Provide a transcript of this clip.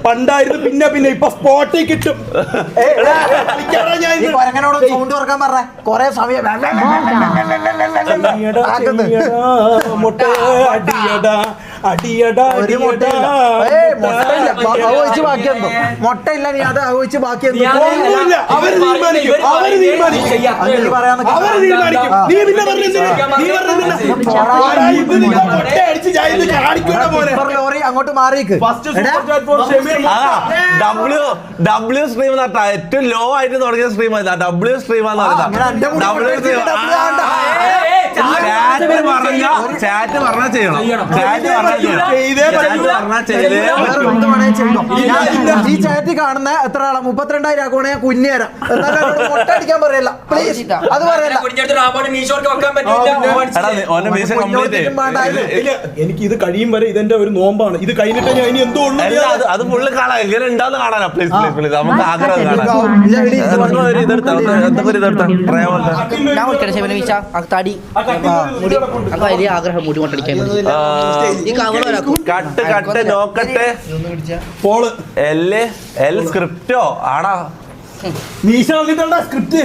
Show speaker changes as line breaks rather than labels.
പണ്ടായിരുന്നു പിന്നെ പിന്നെ ഇപ്പൊ സ്പോട്ടിൽ കിട്ടും.
സൗണ്ട് കുറക്കാൻ പറഞ്ഞ കൊറേ സമയം മുട്ടയില്ല നീ അത് ആവോച്ച് ബാക്കി ലോറി അങ്ങോട്ട് മാറിയേക്ക്.
ഡബ്ല്യു സ്ട്രീം നട്ടാ ഏറ്റവും ലോ ആയിട്ട് തുടങ്ങിയ സ്ട്രീം ഡബ്ല്യു സ്ട്രീം ചാറ്റ് പറഞ്ഞാൽ ചെയ്യണം.
ഈ ചാറ്റ് കാണുന്ന എത്ര ആളാ 32,000 ആക്കണേ കുഞ്ഞേരാം മുട്ട അടിക്കാൻ പറയല്ല പ്ലീസ്. അത് പറയല്ല.
എനിക്ക് ഇത് കഴിയും വരെ ഇതെന്റെ ഒരു നോമ്പാണ്. ഇത് കഴിഞ്ഞിട്ട് ഞാൻ ഇനി എന്തോ
അത് ഫുള്ള് കാണാം. എങ്ങനെ ഉണ്ടാന്ന് കാണാനാ. പ്ലീസ് പ്ലീസ് പ്ലീസ് നമുക്ക് ആഗ്രഹം കാണാം.
ആഗ്രഹം മുടി കൊണ്ടടിക്കാൻ
കട്ട് കട്ട് നോക്കട്ടെ. എൽ സ്ക്രിപ്റ്റോ ആടാ
മീശ സ്ക്രിപ്റ്റ്